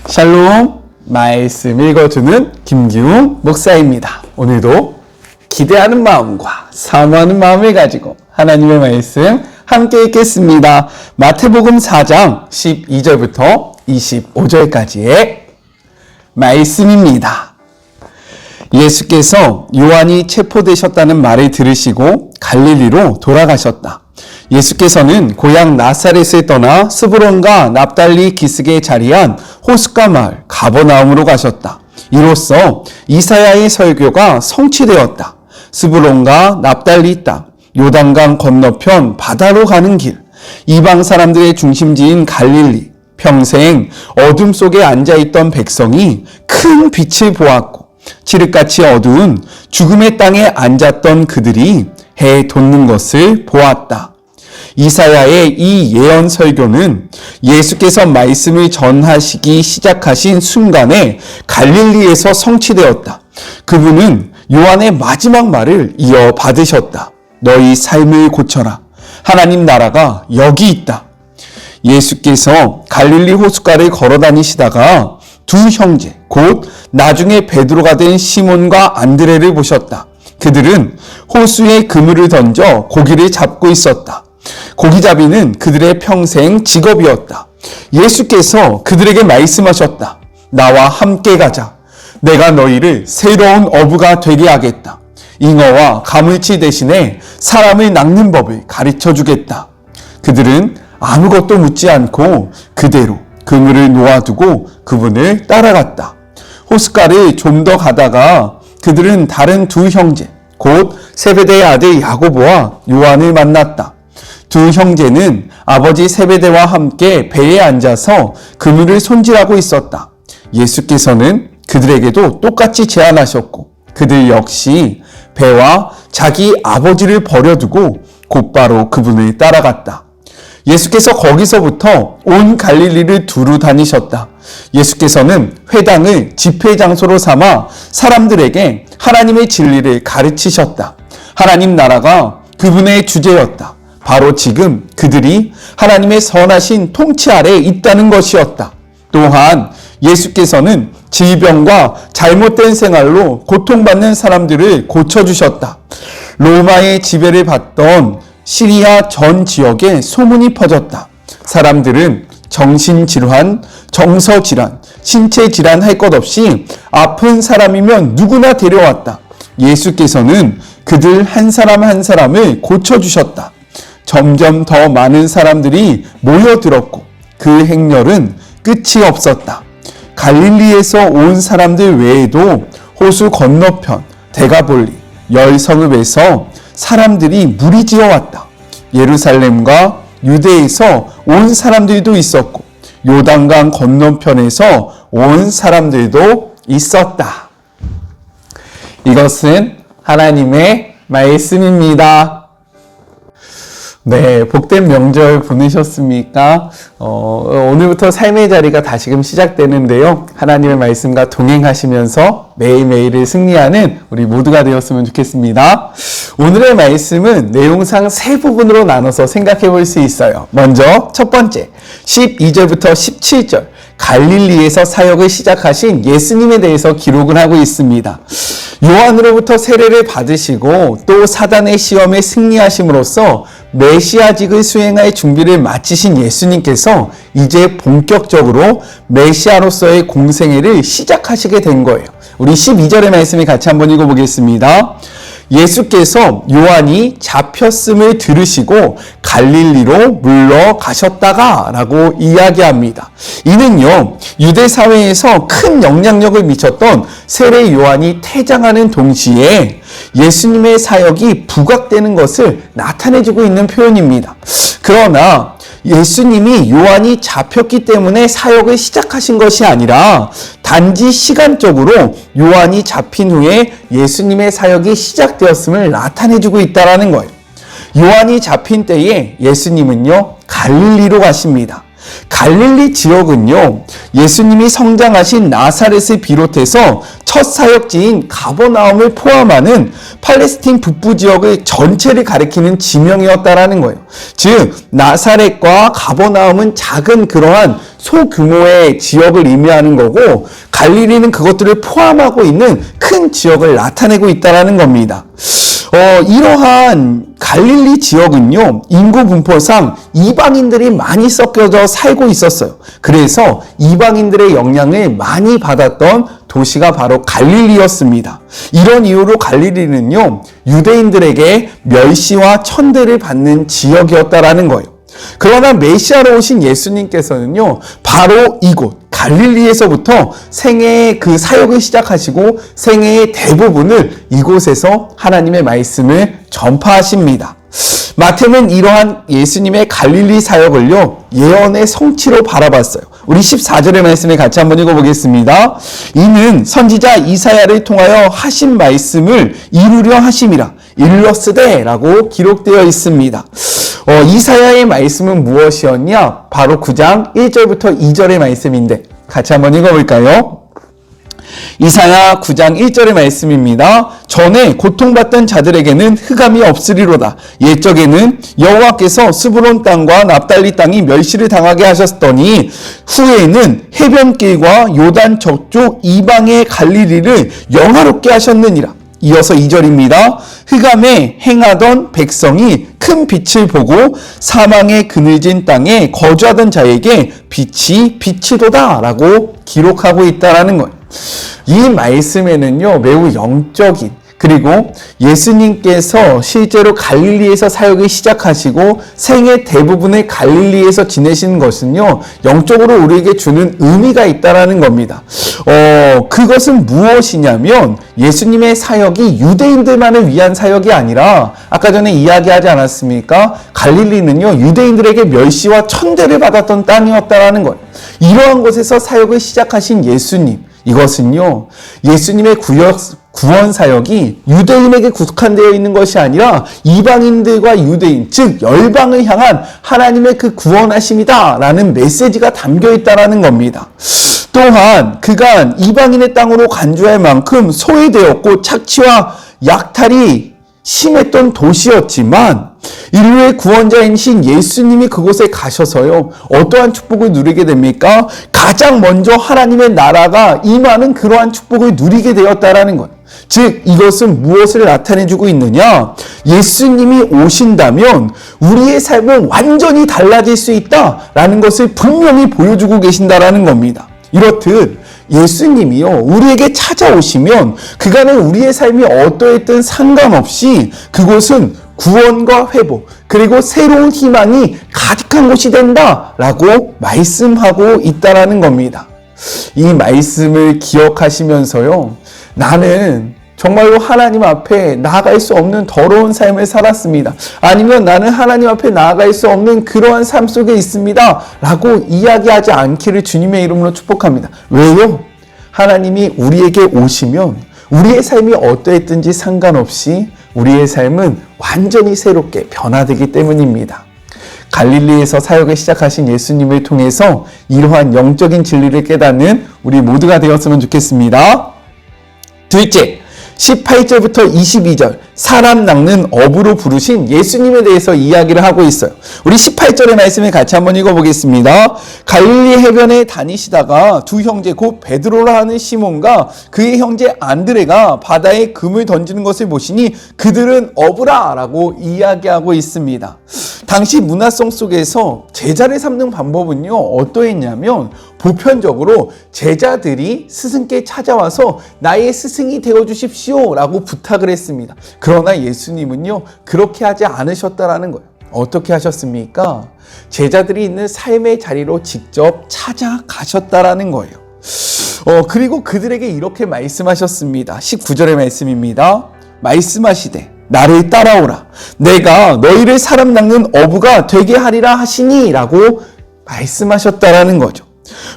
샬롬, 말씀 읽어주는 김기웅 목사입니다. 오늘도 기대하는 마음과 사모하는 마음을 가지고 하나님의 말씀 함께 읽겠습니다. 마태복음 4장 12절부터 25절까지의 말씀입니다. 예수께서 요한이 체포되셨다는 말을 들으시고 갈릴리로 돌아가셨다. 예수께서는 고향 나사렛을 떠나 스브론과 납달리 기슭에 자리한 호숫가 마을 가버나움으로 가셨다. 이로써 이사야의 설교가 성취되었다. 스브론과 납달리 땅, 요단강 건너편 바다로 가는 길, 이방 사람들의 중심지인 갈릴리, 평생 어둠 속에 앉아있던 백성이 큰 빛을 보았고 칠흑같이 어두운 죽음의 땅에 앉았던 그들이 해 돋는 것을 보았다. 이사야의 이 예언 설교는 예수께서 말씀을 전하시기 시작하신 순간에 갈릴리에서 성취되었다. 그분은 요한의 마지막 말을 이어받으셨다. 너희 삶을 고쳐라. 하나님 나라가 여기 있다. 예수께서 갈릴리 호숫가를 걸어 다니시다가 두 형제, 곧 나중에 베드로가 된 시몬과 안드레를 보셨다. 그들은 호수에 그물을 던져 고기를 잡고 있었다. 고기잡이는 그들의 평생 직업이었다. 예수께서 그들에게 말씀하셨다. 나와 함께 가자. 내가 너희를 새로운 어부가 되게 하겠다. 잉어와 가물치 대신에 사람을 낚는 법을 가르쳐 주겠다. 그들은 아무것도 묻지 않고 그대로 그물을 놓아두고 그분을 따라갔다. 호숫가를 좀 더 가다가 그들은 다른 두 형제, 곧 세베대의 아들 야고보와 요한을 만났다. 두 형제는 아버지 세베대와 함께 배에 앉아서 그물을 손질하고 있었다. 예수께서는 그들에게도 똑같이 제안하셨고 그들 역시 배와 자기 아버지를 버려두고 곧바로 그분을 따라갔다. 예수께서 거기서부터 온 갈릴리를 두루 다니셨다. 예수께서는 회당을 집회 장소로 삼아 사람들에게 하나님의 진리를 가르치셨다. 하나님 나라가 그분의 주제였다. 바로 지금 그들이 하나님의 선하신 통치 아래에 있다는 것이었다. 또한 예수께서는 질병과 잘못된 생활로 고통받는 사람들을 고쳐주셨다. 로마의 지배를 받던 시리아 전 지역에 소문이 퍼졌다. 사람들은 정신질환, 정서질환, 신체질환 할 것 없이 아픈 사람이면 누구나 데려왔다. 예수께서는 그들 한 사람 한 사람을 고쳐주셨다. 점점 더 많은 사람들이 모여들었고 그 행렬은 끝이 없었다. 갈릴리에서 온 사람들 외에도 호수 건너편 데가볼리, 열성읍에서 사람들이 무리지어 왔다. 예루살렘과 유대에서 온 사람들도 있었고 요단강 건너편에서 온 사람들도 있었다. 이것은 하나님의 말씀입니다. 네, 복된 명절 보내셨습니까? 오늘부터 삶의 자리가 다시금 시작되는데요. 하나님의 말씀과 동행하시면서 매일매일을 승리하는 우리 모두가 되었으면 좋겠습니다. 오늘의 말씀은 내용상 세 부분으로 나눠서 생각해 볼 수 있어요. 먼저 첫 번째, 12절부터 17절. 갈릴리에서 사역을 시작하신 예수님에 대해서 기록을 하고 있습니다. 요한으로부터 세례를 받으시고 또 사단의 시험에 승리하심으로써 메시아직을 수행할 준비를 마치신 예수님께서 이제 본격적으로 메시아로서의 공생애를 시작하시게 된 거예요. 우리 12절의 말씀을 같이 한번 읽어보겠습니다. 예수께서 요한이 잡혔음을 들으시고 갈릴리로 물러가셨다가 라고 이야기합니다. 이는요, 유대 사회에서 큰 영향력을 미쳤던 세례 요한이 퇴장하는 동시에 예수님의 사역이 부각되는 것을 나타내주고 있는 표현입니다. 그러나 예수님이 요한이 잡혔기 때문에 사역을 시작하신 것이 아니라 단지 시간적으로 요한이 잡힌 후에 예수님의 사역이 시작되었음을 나타내주고 있다는 거예요. 요한이 잡힌 때에 예수님은요, 갈릴리로 가십니다. 갈릴리 지역은요, 예수님이 성장하신 나사렛을 비롯해서 첫 사역지인 가버나움을 포함하는 팔레스틴 북부 지역의 전체를 가리키는 지명이었다라는 거예요. 즉 나사렛과 가버나움은 작은 그러한 소규모의 지역을 의미하는 거고, 갈릴리는 그것들을 포함하고 있는 큰 지역을 나타내고 있다는 겁니다. 이러한 갈릴리 지역은요, 인구 분포상 이방인들이 많이 섞여져 살고 있었어요. 그래서 이방인들의 영향을 많이 받았던 도시가 바로 갈릴리였습니다. 이런 이유로 갈릴리는요, 유대인들에게 멸시와 천대를 받는 지역이었다라는 거예요. 그러나 메시아로 오신 예수님께서는요, 바로 이곳 갈릴리에서부터 생애의 그 사역을 시작하시고 생애의 대부분을 이곳에서 하나님의 말씀을 전파하십니다. 마태는 이러한 예수님의 갈릴리 사역을요, 예언의 성취로 바라봤어요. 우리 14절의 말씀을 같이 한번 읽어보겠습니다. 이는 선지자 이사야를 통하여 하신 말씀을 이루려 하심이라 일러스되라고 기록되어 있습니다. 이사야의 말씀은 무엇이었냐? 바로 9장 1절부터 2절의 말씀인데 같이 한번 읽어볼까요? 이사야 9장 1절의 말씀입니다. 전에 고통받던 자들에게는 흑암이 없으리로다. 옛적에는 여호와께서 스브론 땅과 납달리 땅이 멸시를 당하게 하셨더니 후에는 해변길과 요단 저쪽 이방의 갈릴리를 영화롭게 하셨느니라. 이어서 2절입니다. 흑암에 행하던 백성이 큰 빛을 보고 사망의 그늘진 땅에 거주하던 자에게 빛이 비치도다 라고 기록하고 있다는 거예요. 이 말씀에는요, 매우 영적인, 그리고 예수님께서 실제로 갈릴리에서 사역을 시작하시고 생애 대부분을 갈릴리에서 지내시는 것은요, 영적으로 우리에게 주는 의미가 있다라는 겁니다. 그것은 무엇이냐면 예수님의 사역이 유대인들만을 위한 사역이 아니라 아까 전에 이야기하지 않았습니까? 갈릴리는요, 유대인들에게 멸시와 천대를 받았던 땅이었다라는 거예요. 이러한 곳에서 사역을 시작하신 예수님, 이것은요, 예수님의 구원 사역이 유대인에게 국한되어 있는 것이 아니라 이방인들과 유대인, 즉 열방을 향한 하나님의 그 구원하심이다라는 메시지가 담겨 있다라는 겁니다. 또한 그간 이방인의 땅으로 간주할 만큼 소외되었고 착취와 약탈이 심했던 도시였지만 인류의 구원자이신 예수님이 그곳에 가셔서요, 어떠한 축복을 누리게 됩니까? 가장 먼저 하나님의 나라가 임하는 그러한 축복을 누리게 되었다라는 것. 즉 이것은 무엇을 나타내주고 있느냐? 예수님이 오신다면 우리의 삶은 완전히 달라질 수 있다라는 것을 분명히 보여주고 계신다라는 겁니다. 이렇듯 예수님이요, 우리에게 찾아오시면 그간의 우리의 삶이 어떠했든 상관없이 그곳은 구원과 회복, 그리고 새로운 희망이 가득한 곳이 된다라고 말씀하고 있다라는 겁니다. 이 말씀을 기억하시면서요, 나는 정말로 하나님 앞에 나아갈 수 없는 더러운 삶을 살았습니다. 아니면 나는 하나님 앞에 나아갈 수 없는 그러한 삶 속에 있습니다. 라고 이야기하지 않기를 주님의 이름으로 축복합니다. 왜요? 하나님이 우리에게 오시면 우리의 삶이 어떠했든지 상관없이 우리의 삶은 완전히 새롭게 변화되기 때문입니다. 갈릴리에서 사역을 시작하신 예수님을 통해서 이러한 영적인 진리를 깨닫는 우리 모두가 되었으면 좋겠습니다. 둘째, 18절부터 22절 사람 낚는 어부로 부르신 예수님에 대해서 이야기를 하고 있어요. 우리 18절의 말씀을 같이 한번 읽어보겠습니다. 갈릴리 해변에 다니시다가 두 형제 곧 베드로라 하는 시몬과 그의 형제 안드레가 바다에 금을 던지는 것을 보시니 그들은 어부라 라고 이야기하고 있습니다. 당시 문화성 속에서 제자를 삼는 방법은요, 어떠했냐면 보편적으로 제자들이 스승께 찾아와서 나의 스승이 되어주십시오 라고 부탁을 했습니다. 그러나 예수님은요, 그렇게 하지 않으셨다라는 거예요. 어떻게 하셨습니까? 제자들이 있는 삶의 자리로 직접 찾아가셨다라는 거예요. 그리고 그들에게 이렇게 말씀하셨습니다. 19절의 말씀입니다. 말씀하시되 나를 따라오라. 내가 너희를 사람 낚는 어부가 되게 하리라 하시니 라고 말씀하셨다라는 거죠.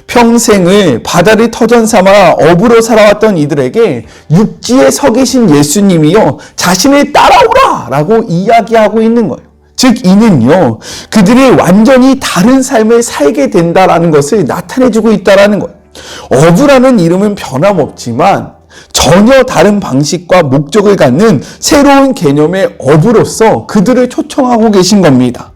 평생을 바다를 터전 삼아 어부로 살아왔던 이들에게 육지에 서 계신 예수님이요, 자신을 따라오라 라고 이야기하고 있는 거예요. 즉 이는요, 그들이 완전히 다른 삶을 살게 된다라는 것을 나타내주고 있다라는 거예요. 어부라는 이름은 변함없지만 전혀 다른 방식과 목적을 갖는 새로운 개념의 어부로서 그들을 초청하고 계신 겁니다.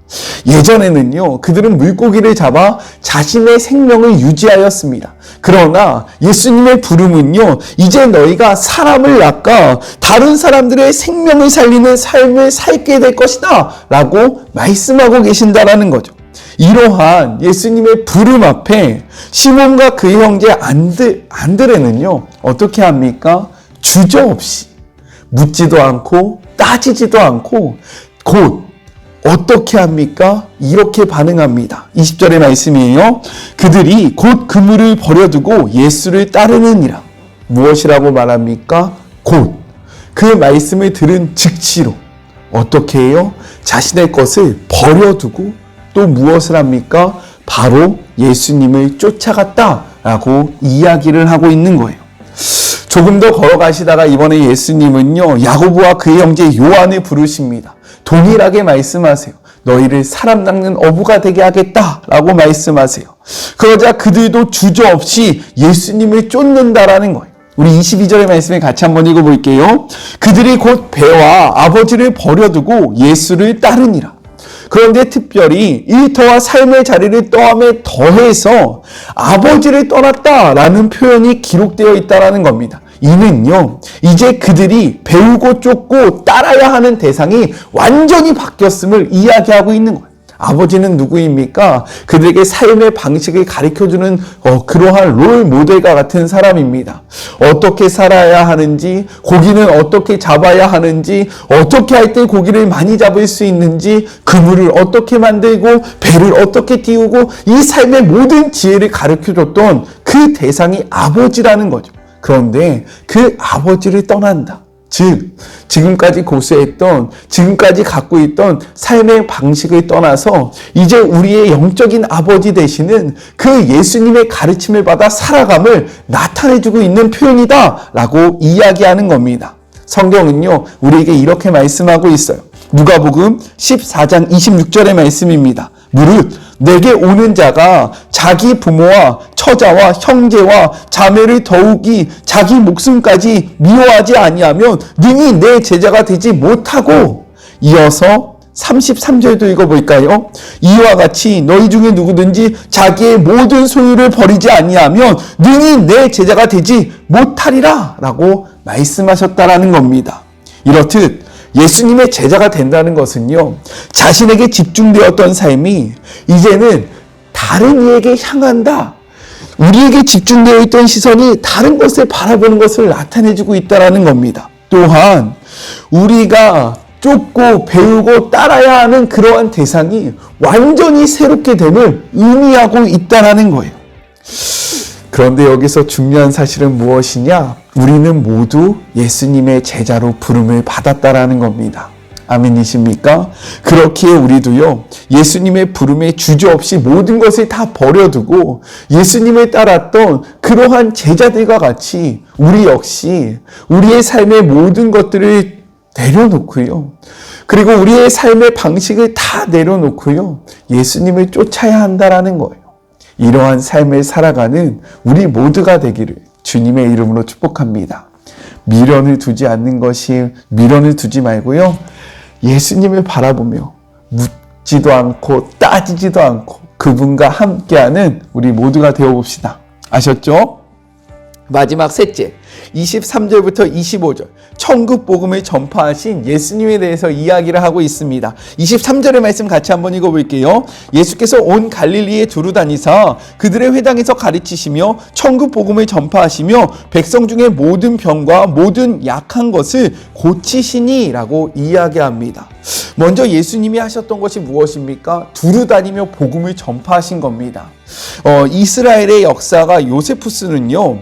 예전에는요, 그들은 물고기를 잡아 자신의 생명을 유지하였습니다. 그러나 예수님의 부름은요, 이제 너희가 사람을 낚아 다른 사람들의 생명을 살리는 삶을 살게 될 것이다 라고 말씀하고 계신다라는 거죠. 이러한 예수님의 부름 앞에 시몬과 그의 형제 안드레는요, 어떻게 합니까? 주저없이 묻지도 않고 따지지도 않고 곧 어떻게 합니까? 이렇게 반응합니다. 20절의 말씀이에요. 그들이 곧 그물을 버려두고 예수를 따르느니라. 무엇이라고 말합니까? 곧 그 말씀을 들은 즉시로 어떻게 해요? 자신의 것을 버려두고 또 무엇을 합니까? 바로 예수님을 쫓아갔다라고 이야기를 하고 있는 거예요. 조금 더 걸어가시다가 이번에 예수님은요, 야고보와 그의 형제 요한을 부르십니다. 동일하게 말씀하세요. 너희를 사람 낚는 어부가 되게 하겠다라고 말씀하세요. 그러자 그들도 주저없이 예수님을 쫓는다라는 거예요. 우리 22절의 말씀을 같이 한번 읽어볼게요. 그들이 곧 배와 아버지를 버려두고 예수를 따르니라. 그런데 특별히 일터와 삶의 자리를 떠함에 더해서 아버지를 떠났다라는 표현이 기록되어 있다는 겁니다. 이는요, 이제 그들이 배우고 쫓고 따라야 하는 대상이 완전히 바뀌었음을 이야기하고 있는 거예요. 아버지는 누구입니까? 그들에게 삶의 방식을 가르쳐주는 그러한 롤 모델과 같은 사람입니다. 어떻게 살아야 하는지, 고기는 어떻게 잡아야 하는지, 어떻게 할 때 고기를 많이 잡을 수 있는지, 그물을 어떻게 만들고 배를 어떻게 띄우고 이 삶의 모든 지혜를 가르쳐줬던 그 대상이 아버지라는 거죠. 그런데 그 아버지를 떠난다. 즉, 지금까지 고수했던, 지금까지 갖고 있던 삶의 방식을 떠나서 이제 우리의 영적인 아버지 되시는 그 예수님의 가르침을 받아 살아감을 나타내주고 있는 표현이다 라고 이야기하는 겁니다. 성경은요, 우리에게 이렇게 말씀하고 있어요. 누가복음 14장 26절의 말씀입니다. 무릇 내게 오는 자가 자기 부모와 처자와 형제와 자매를 더욱이 자기 목숨까지 미워하지 아니하면 능히 내 제자가 되지 못하고, 이어서 33절도 읽어볼까요? 이와 같이 너희 중에 누구든지 자기의 모든 소유를 버리지 아니하면 능히 내 제자가 되지 못하리라 라고 말씀하셨다라는 겁니다. 이렇듯 예수님의 제자가 된다는 것은요, 자신에게 집중되었던 삶이 이제는 다른 이에게 향한다. 우리에게 집중되어 있던 시선이 다른 것을 바라보는 것을 나타내주고 있다는 겁니다. 또한 우리가 쫓고 배우고 따라야 하는 그러한 대상이 완전히 새롭게 됨을 의미하고 있다는 거예요. 그런데 여기서 중요한 사실은 무엇이냐? 우리는 모두 예수님의 제자로 부름을 받았다라는 겁니다. 아멘이십니까? 그렇기에 우리도요, 예수님의 부름에 주저없이 모든 것을 다 버려두고 예수님을 따랐던 그러한 제자들과 같이 우리 역시 우리의 삶의 모든 것들을 내려놓고요, 그리고 우리의 삶의 방식을 다 내려놓고요, 예수님을 쫓아야 한다라는 거예요. 이러한 삶을 살아가는 우리 모두가 되기를 주님의 이름으로 축복합니다. 미련을 두지 않는 것이, 미련을 두지 말고요, 예수님을 바라보며 묻지도 않고 따지지도 않고 그분과 함께하는 우리 모두가 되어봅시다. 아셨죠? 마지막 셋째, 23절부터 25절 천국 복음을 전파하신 예수님에 대해서 이야기를 하고 있습니다. 23절의 말씀 같이 한번 읽어볼게요. 예수께서 온 갈릴리에 두루 다니사 그들의 회당에서 가르치시며 천국 복음을 전파하시며 백성 중에 모든 병과 모든 약한 것을 고치시니 라고 이야기합니다. 먼저 예수님이 하셨던 것이 무엇입니까? 두루 다니며 복음을 전파하신 겁니다. 이스라엘의 역사가 요세푸스는요,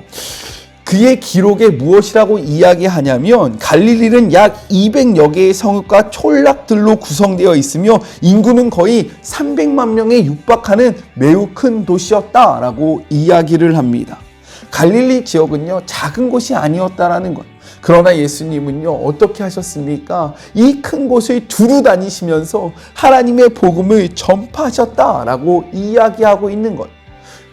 그의 기록에 무엇이라고 이야기하냐면 갈릴리는 약 200여 개의 성읍과 촌락들로 구성되어 있으며 인구는 거의 300만 명에 육박하는 매우 큰 도시였다라고 이야기를 합니다. 갈릴리 지역은요, 작은 곳이 아니었다라는 것. 그러나 예수님은요, 어떻게 하셨습니까? 이 큰 곳을 두루 다니시면서 하나님의 복음을 전파하셨다라고 이야기하고 있는 것.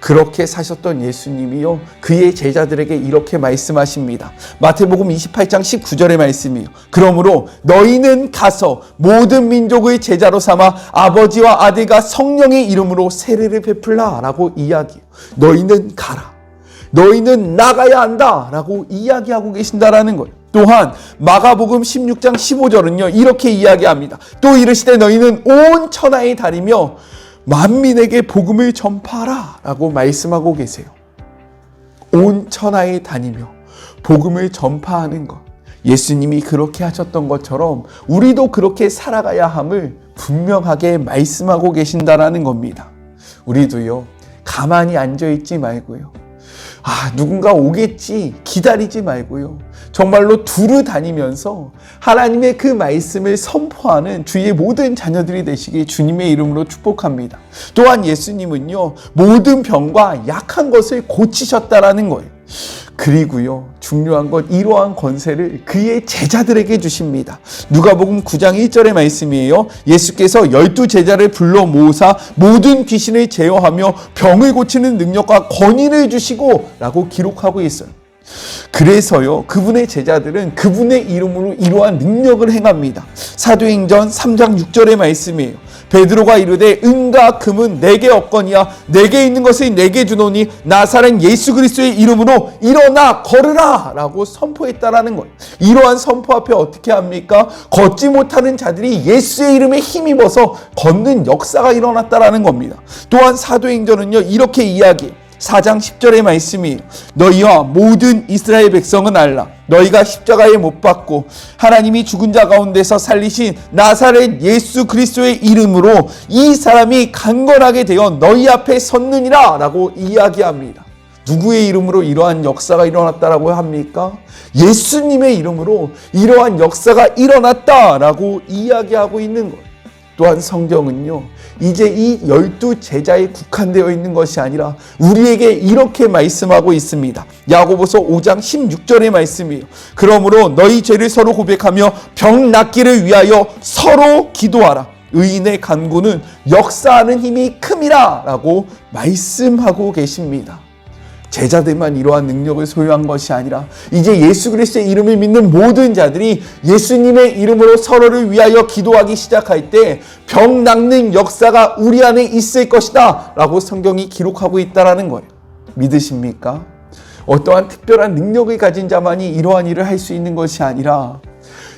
그렇게 사셨던 예수님이요, 그의 제자들에게 이렇게 말씀하십니다. 마태복음 28장 19절의 말씀이요. 그러므로 너희는 가서 모든 민족의 제자로 삼아 아버지와 아들과 성령의 이름으로 세례를 베풀라 라고 이야기해요. 너희는 가라. 너희는 나가야 한다 라고 이야기하고 계신다라는 거예요. 또한 마가복음 16장 15절은요, 이렇게 이야기합니다. 또 이르시되 너희는 온 천하에 다니며 만민에게 복음을 전파하라 라고 말씀하고 계세요. 온 천하에 다니며 복음을 전파하는 것, 예수님이 그렇게 하셨던 것처럼 우리도 그렇게 살아가야 함을 분명하게 말씀하고 계신다라는 겁니다. 우리도요, 가만히 앉아있지 말고요, 누군가 오겠지 기다리지 말고요, 정말로 두루 다니면서 하나님의 그 말씀을 선포하는 주의 모든 자녀들이 되시길 주님의 이름으로 축복합니다. 또한 예수님은요, 모든 병과 약한 것을 고치셨다라는 거예요. 그리고요, 중요한 건 이러한 권세를 그의 제자들에게 주십니다. 누가복음 9장 1절의 말씀이에요. 예수께서 12제자를 불러 모으사 모든 귀신을 제어하며 병을 고치는 능력과 권위를 주시고 라고 기록하고 있어요. 그래서요, 그분의 제자들은 그분의 이름으로 이러한 능력을 행합니다. 사도행전 3장 6절의 말씀이에요. 베드로가 이르되 은과 금은 내게 없거니와 내게 있는 것을 내게 주노니 나사렛 예수 그리스도의 이름으로 일어나 걸으라 라고 선포했다라는 거예요. 이러한 선포 앞에 어떻게 합니까? 걷지 못하는 자들이 예수의 이름에 힘입어서 걷는 역사가 일어났다라는 겁니다. 또한 사도행전은요, 이렇게 이야기해요. 4장 10절의 말씀이 너희와 모든 이스라엘 백성은 알라. 너희가 십자가에 못 박고 하나님이 죽은 자 가운데서 살리신 나사렛 예수 그리스도의 이름으로 이 사람이 강건하게 되어 너희 앞에 섰느니라 라고 이야기합니다. 누구의 이름으로 이러한 역사가 일어났다라고 합니까? 예수님의 이름으로 이러한 역사가 일어났다라고 이야기하고 있는 거예요. 또한 성경은요, 이제 이 12제자에 국한되어 있는 것이 아니라 우리에게 이렇게 말씀하고 있습니다. 야고보서 5장 16절의 말씀이에요. 그러므로 너희 죄를 서로 고백하며 병 낫기를 위하여 서로 기도하라. 의인의 간구는 역사하는 힘이 큼이라 라고 말씀하고 계십니다. 제자들만 이러한 능력을 소유한 것이 아니라 이제 예수 그리스도의 이름을 믿는 모든 자들이 예수님의 이름으로 서로를 위하여 기도하기 시작할 때 병 낫는 역사가 우리 안에 있을 것이다 라고 성경이 기록하고 있다는 거예요. 믿으십니까? 어떠한 특별한 능력을 가진 자만이 이러한 일을 할 수 있는 것이 아니라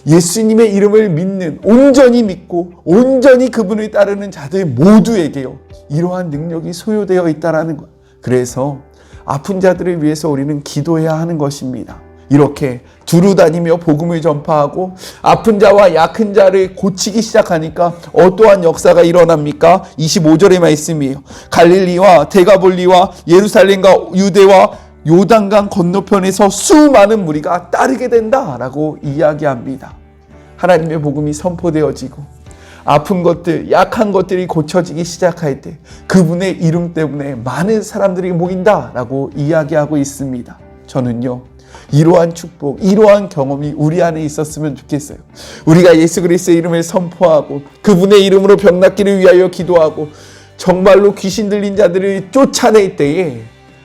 예수님의 이름을 믿는, 온전히 믿고 온전히 그분을 따르는 자들 모두에게요, 이러한 능력이 소요되어 있다는 거예요. 그래서 아픈 자들을 위해서 우리는 기도해야 하는 것입니다. 이렇게 두루 다니며 복음을 전파하고 아픈 자와 약한 자를 고치기 시작하니까 어떠한 역사가 일어납니까? 25절의 말씀이에요. 갈릴리와 데가볼리와 예루살렘과 유대와 요단강 건너편에서 수많은 무리가 따르게 된다라고 이야기합니다. 하나님의 복음이 선포되어지고 아픈 것들, 약한 것들이 고쳐지기 시작할 때 그분의 이름 때문에 많은 사람들이 모인다라고 이야기하고 있습니다. 저는요, 이러한 축복, 이러한 경험이 우리 안에 있었으면 좋겠어요. 우리가 예수 그리스도의 이름을 선포하고 그분의 이름으로 병 낫기를 위하여 기도하고 정말로 귀신 들린 자들을 쫓아낼 때에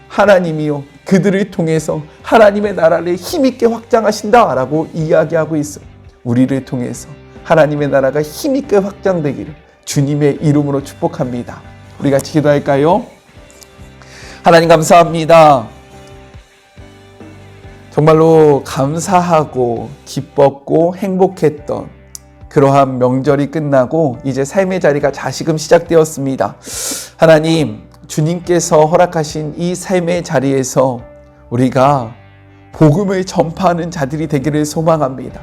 하나님이요, 그들을 통해서 하나님의 나라를 힘있게 확장하신다라고 이야기하고 있어요. 우리를 통해서 하나님의 나라가 힘있게 확장되기를 주님의 이름으로 축복합니다. 우리 같이 기도할까요? 하나님 감사합니다. 정말로 감사하고 기뻤고 행복했던 그러한 명절이 끝나고 이제 삶의 자리가 다시금 시작되었습니다. 하나님, 주님께서 허락하신 이 삶의 자리에서 우리가 복음을 전파하는 자들이 되기를 소망합니다.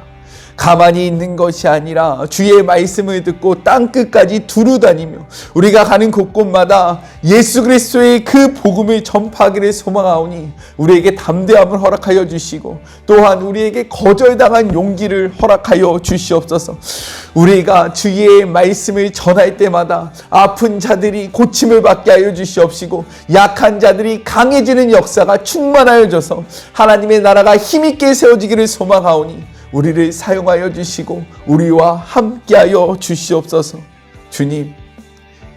가만히 있는 것이 아니라 주의 말씀을 듣고 땅끝까지 두루 다니며 우리가 가는 곳곳마다 예수 그리스도의 그 복음을 전파하기를 소망하오니 우리에게 담대함을 허락하여 주시고 또한 우리에게 거절당한 용기를 허락하여 주시옵소서. 우리가 주의 말씀을 전할 때마다 아픈 자들이 고침을 받게 하여 주시옵시고 약한 자들이 강해지는 역사가 충만하여 져서 하나님의 나라가 힘있게 세워지기를 소망하오니 우리를 사용하여 주시고 우리와 함께하여 주시옵소서. 주님,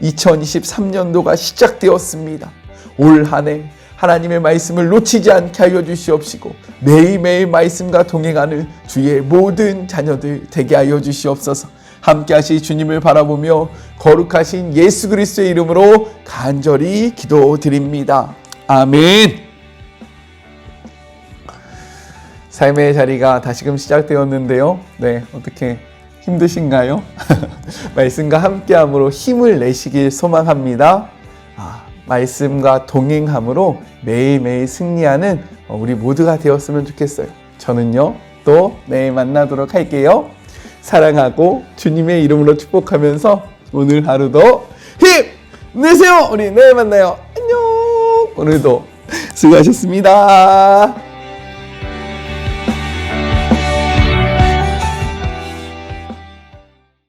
2023년도가 시작되었습니다. 올 한 해 하나님의 말씀을 놓치지 않게 하여 주시옵시고 매일매일 말씀과 동행하는 주의 모든 자녀들 되게 하여 주시옵소서. 함께 하실 주님을 바라보며 거룩하신 예수 그리스도의 이름으로 간절히 기도드립니다. 아멘. 삶의 자리가 다시금 시작되었는데요. 네, 어떻게 힘드신가요? 말씀과 함께함으로 힘을 내시길 소망합니다. 말씀과 동행함으로 매일매일 승리하는 우리 모두가 되었으면 좋겠어요. 저는요, 또 내일 만나도록 할게요. 사랑하고 주님의 이름으로 축복하면서 오늘 하루도 힘내세요. 우리 내일 만나요. 안녕. 오늘도 수고하셨습니다.